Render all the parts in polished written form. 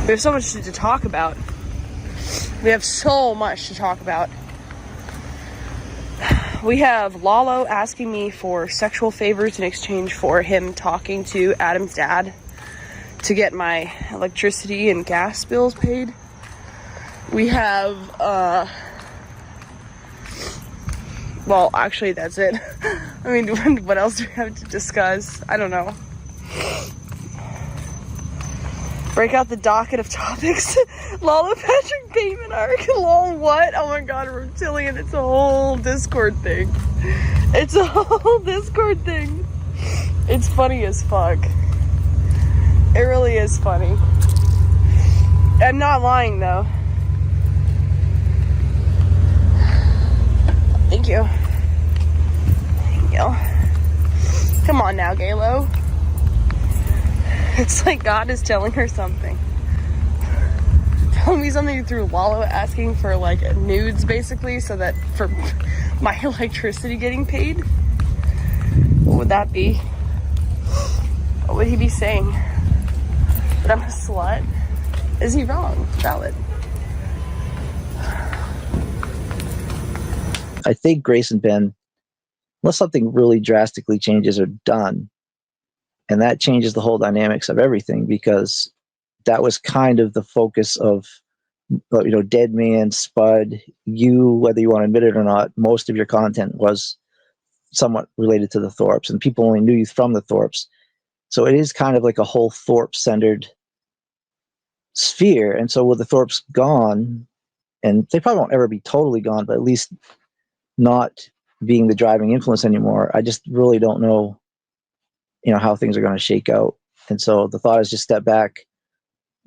We have so much to talk about. We have so much to talk about. We have Lalo asking me for sexual favors in exchange for him talking to Adam's dad to get my electricity and gas bills paid. We have, well, actually, that's it. I mean, what else do we have to discuss? I don't know. Break out the docket of topics. Lalo Patrick Bateman arc. Lol, what? Oh my god, reptilian. It's a whole Discord thing. It's a whole Discord thing. It's funny as fuck. It really is funny. I'm not lying though. Thank you. Thank you. Come on now, Galo. It's like God is telling her something. Telling me something through Lalo asking for like nudes basically so that for my electricity getting paid. What would that be? What would he be saying? That I'm a slut? Is he wrong? Valid. I think Grace and Ben, unless something really drastically changes, are done. And that changes the whole dynamics of everything, because that was kind of the focus of, Dead Man, Spud, you, whether you want to admit it or not, most of your content was somewhat related to the Thorps, and people only knew you from the Thorps. So it is kind of like a whole Thorp-centered sphere. And so with the Thorps gone, and they probably won't ever be totally gone, but at least not being the driving influence anymore, I just really don't know how things are going to shake out. And so the thought is just step back,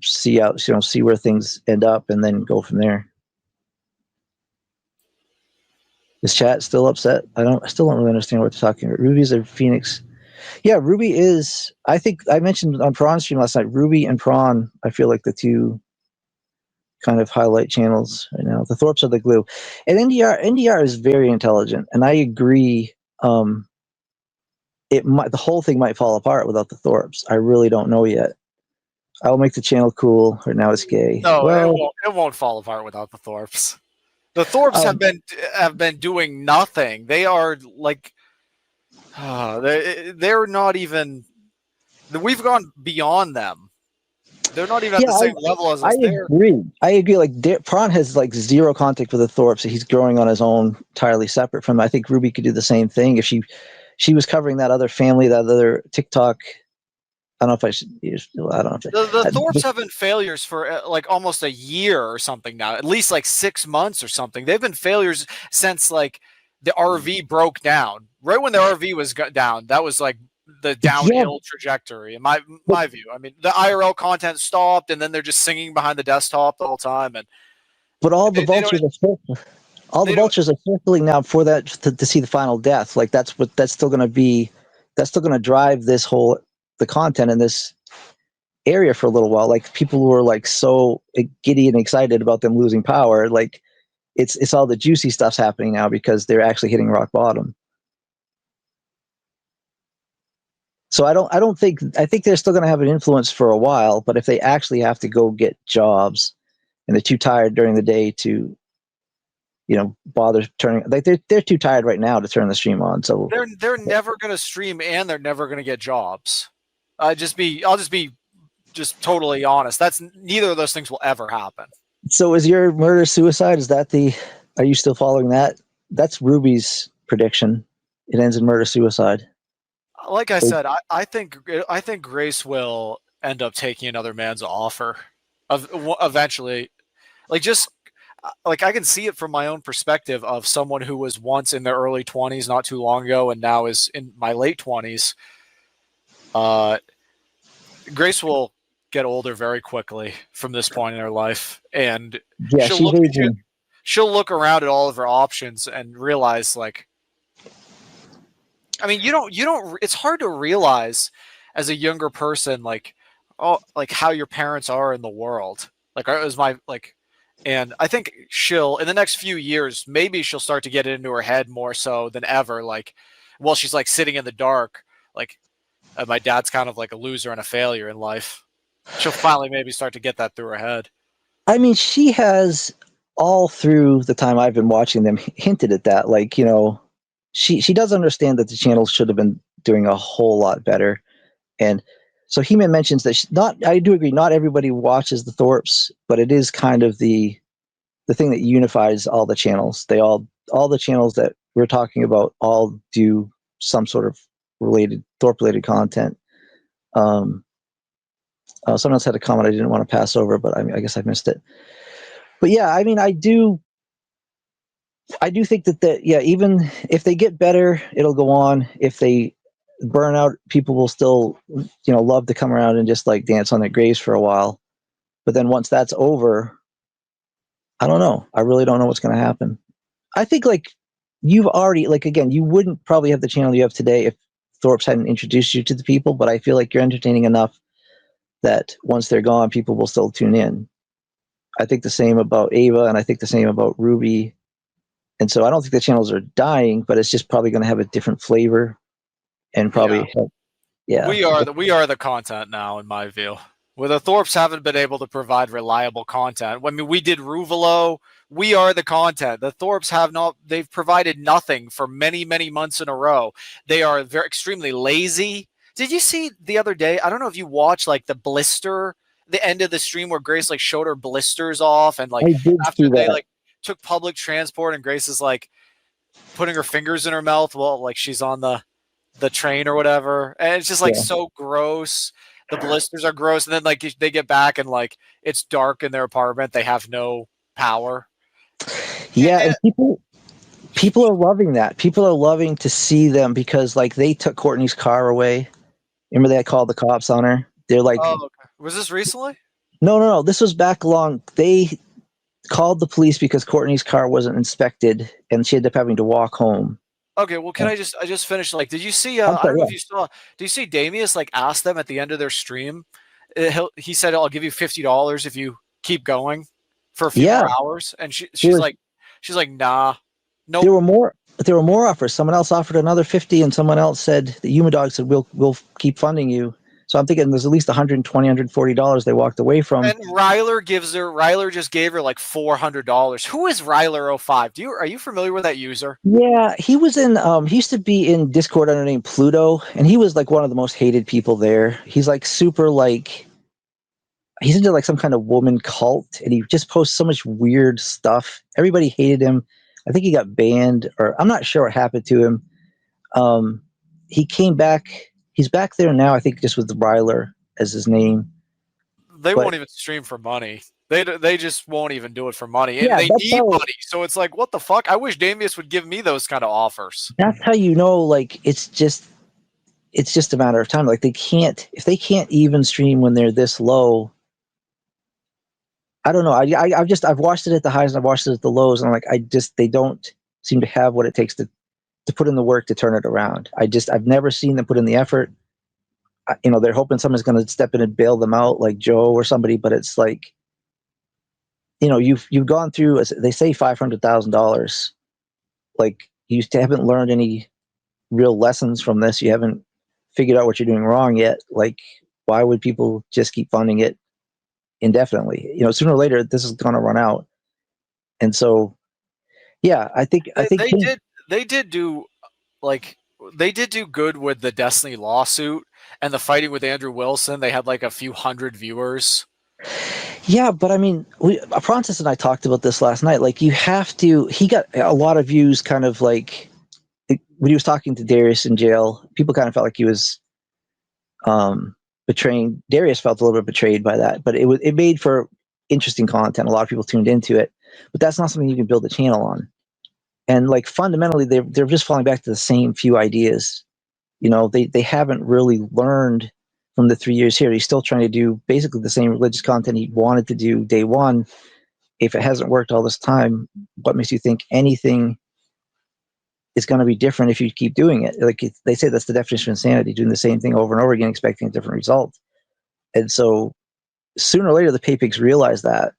see where things end up, and then go from there. Is chat still upset? I still don't really understand what they're talking about. Ruby's a Phoenix. Yeah, Ruby is, I think I mentioned on Prawn's stream last night, Ruby and Prawn, I feel like the two kind of highlight channels right now. The Thorps are the glue. And NDR is very intelligent, and I agree. The whole thing might fall apart without the Thorps. I really don't know yet. I'll make the channel cool, or now it's gay. No, it won't fall apart without the Thorps. The Thorps have been doing nothing. They are like, they're not even. We've gone beyond them. They're not even at the same level as us. I agree. Like Prawn has like zero contact with the Thorps. So he's growing on his own, entirely separate from them. I think Ruby could do the same thing if she was covering that other family, that other TikTok. I don't know if I should. I don't know. The Thorps have been failures for like almost a year or something now. At least like 6 months or something. They've been failures since like the RV broke down. Right when the RV was down, that was like the downhill trajectory. In my view, I mean, the IRL content stopped, and then they're just singing behind the desktop the whole time. But all the vultures are circling now for that to see the final death. Like that's still going to drive the content in this area for a little while. Like people who are like so giddy and excited about them losing power, like it's all the juicy stuff's happening now because they're actually hitting rock bottom. So I think they're still going to have an influence for a while, but if they actually have to go get jobs and they're too tired during the day to bother turning, like they're too tired right now to turn the stream on. So they're never going to stream, and they're never going to get jobs. I'll just be totally honest. That's neither of those things will ever happen. So is your murder suicide? Are you still following that? That's Ruby's prediction. It ends in murder suicide. Like I said, I think Grace will end up taking another man's offer eventually. Like I can see it from my own perspective of someone who was once in their early 20s not too long ago and now is in my late 20s. Grace will get older very quickly from this point in her life, and she'll look around at all of her options and realize, like, I mean, you don't. It's hard to realize as a younger person, like, how your parents are in the world. And I think she'll, in the next few years, maybe she'll start to get it into her head more so than ever. Like, while she's like sitting in the dark, like, my dad's kind of like a loser and a failure in life. She'll finally maybe start to get that through her head. I mean, she has all through the time I've been watching them hinted at that. Like, she does understand that the channel should have been doing a whole lot better. And so He-Man mentions that I do agree, not everybody watches the Thorps, but it is kind of the thing that unifies all the channels. All the channels that we're talking about all do some sort of Thorp related content. Someone else had a comment I didn't want to pass over, but I guess I missed it. But yeah, I mean, I do think that even if they get better, it'll go on. If they burn out, people will still, love to come around and just like dance on their graves for a while. But then once that's over, I don't know. I really don't know what's going to happen. I think like you've already, like, again, you wouldn't probably have the channel you have today if Thorps hadn't introduced you to the people, but I feel like you're entertaining enough that once they're gone, people will still tune in. I think the same about Ava, and I think the same about Ruby. And so I don't think the channels are dying, but it's just probably going to have a different flavor and probably We are the content now, in my view. Where the Thorps haven't been able to provide reliable content. I mean, we did Ruvalo. We are the content. The Thorps have not. They've provided nothing for many, many months in a row. They are extremely lazy. Did you see the other day? I don't know if you watched like the blister, the end of the stream where Grace like showed her blisters off, and like after they like took public transport, and Grace is like putting her fingers in her mouth while like she's on the train or whatever, and it's just like so gross. The blisters are gross, and then like they get back and like it's dark in their apartment. They have no power. Yeah, and people are loving that. People are loving to see them because like they took Courtney's car away. Remember they called the cops on her? They're like, oh, okay. Was this recently? No. This was back long. They called the police because Courtney's car wasn't inspected, and she ended up having to walk home. Okay, well, I just finished? Like, did you see? I don't know if you saw. Do you see Damius like ask them at the end of their stream? He said, "I'll give you $50 if you keep going for a few more hours." And she's like, "Nah, nope." There were more offers. Someone else offered another 50, and someone else said the Humidog said we'll keep funding you. So I'm thinking there's at least $120, $140 they walked away from. And Ryler just gave her like $400. Who is Ryler05? Are you familiar with that user? Yeah, he was in he used to be in Discord under the name Pluto, and he was like one of the most hated people there. He's like super like he's into like some kind of woman cult, and he just posts so much weird stuff. Everybody hated him. I think he got banned, or I'm not sure what happened to him. He came back. He's back there now, I think, just with Ryler as his name. They won't even stream for money. They just won't even do it for money. And they need money. So it's like, what the fuck? I wish Damius would give me those kind of offers. That's how you know, like, it's just a matter of time. Like, if they can't even stream when they're this low, I don't know. I've watched it at the highs and I've watched it at the lows, and I'm like, they don't seem to have what it takes to put in the work to turn it around. I've never seen them put in the effort. They're hoping someone's going to step in and bail them out, like Joe or somebody. But it's like, you've gone through, they say, $500,000. Like, you haven't learned any real lessons from this. You haven't figured out what you're doing wrong yet. Like, why would people just keep funding it indefinitely? Sooner or later, this is going to run out. And so, yeah, I think they did do good with the Destiny lawsuit and the fighting with Andrew Wilson. They had like a few hundred viewers. Yeah, but I mean, Francis and I talked about this last night. Like, he got a lot of views kind of like when he was talking to Darius in jail. People kind of felt like he was betraying. Darius felt a little bit betrayed by that, but it made for interesting content. A lot of people tuned into it, but that's not something you can build a channel on. And like fundamentally, they're just falling back to the same few ideas. They haven't really learned from the 3 years here. He's still trying to do basically the same religious content he wanted to do day one. If it hasn't worked all this time, what makes you think anything is going to be different if you keep doing it? Like they say, that's the definition of insanity: doing the same thing over and over again, expecting a different result. And so, sooner or later, the pay pigs realize that.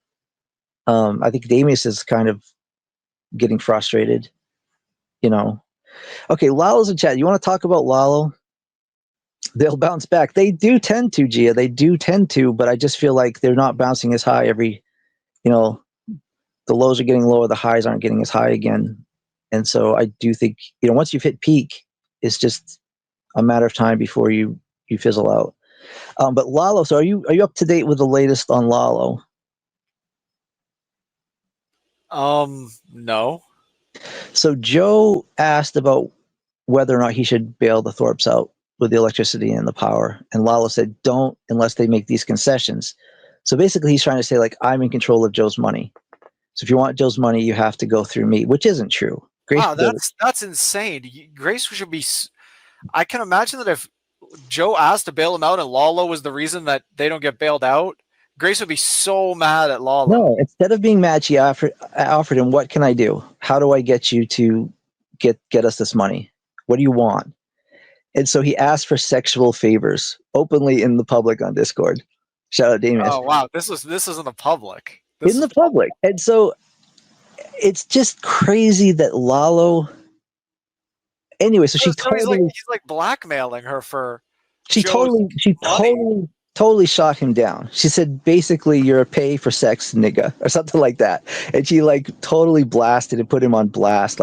I think Damius is kind of getting frustrated. Okay, Lalo's in chat. You want to talk about Lalo? they'll bounce back. They do tend to, Gia. They do tend to, but I just feel like they're not bouncing as high every, the lows are getting lower, the highs aren't getting as high again. And so I do think, once you've hit peak, it's just a matter of time before you fizzle out. But Lalo, so are you up to date with the latest on Lalo? No. So Joe asked about whether or not he should bail the Thorps out with the electricity and the power. And Lalo said, don't unless they make these concessions. So basically he's trying to say, like, I'm in control of Joe's money. So if you want Joe's money, you have to go through me, which isn't true. Grace, wow, that's insane. Grace should be. I can imagine that if Joe asked to bail him out and Lalo was the reason that they don't get bailed out, Grace would be so mad at Lalo. No, instead of being mad, she offered him, what can I do? How do I get you to get us this money? What do you want? And so he asked for sexual favors openly in the public on Discord. Shout out Damian. Oh wow, this is in the public. In the public. And so it's just crazy that Lalo. Anyway, so she totally. He's like blackmailing her for. She totally shot him down. She said, basically, you're a pay for sex nigga or something like that. And she totally blasted and put him on blast,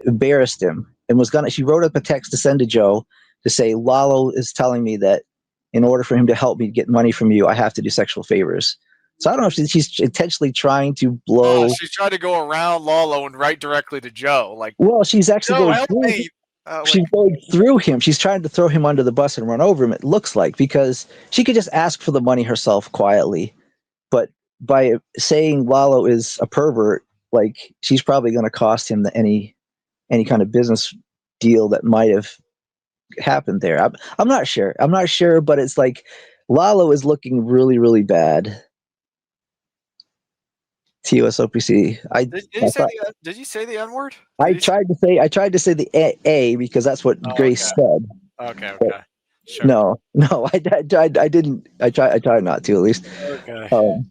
embarrassed him, and she wrote up a text to send to Joe to say, Lalo is telling me that in order for him to help me get money from you, I have to do sexual favors. So I don't know if she's intentionally trying to blow. Oh, she's trying to go around Lalo and write directly to Joe. Well, she's actually going through. She's going through him. She's trying to throw him under the bus and run over him. It looks like, because she could just ask for the money herself quietly, but by saying Lalo is a pervert, she's probably going to cost him any kind of business deal that might have happened there. I'm not sure. But it's Lalo is looking really, really bad. TOS OPC. Did you say the N word? I tried to say the A because that's what Grace said. Okay. Sure. No, I didn't. I tried not to, at least. Okay.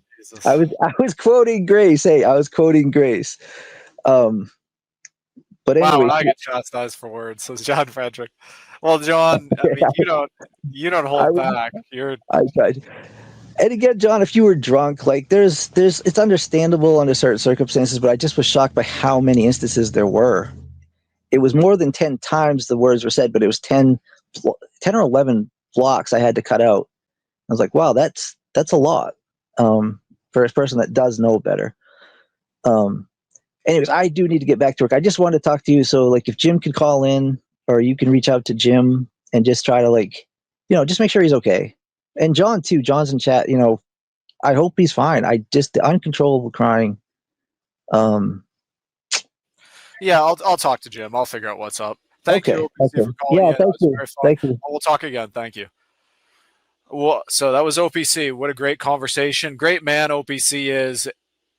I was quoting Grace. Hey, I was quoting Grace. But anyway, wow, I get chastised for words, says John Frederick. Well, John, I mean, you don't hold back. I tried. And again, John, if you were drunk, it's understandable under certain circumstances, but I just was shocked by how many instances there were. It was more than 10 times the words were said, but it was 10 or 11 blocks I had to cut out. I was like, wow, that's a lot for a person that does know better. Anyways, I do need to get back to work. I just wanted to talk to you. So if Jim can call in, or you can reach out to Jim and just try to just make sure he's okay. And John too. John's in chat. I hope he's fine. The uncontrollable crying. Yeah, I'll talk to Jim. I'll figure out what's up. Thank you for calling. Yeah, thank you. We'll talk again. Thank you. Well, so that was OPC. What a great conversation. Great man OPC is.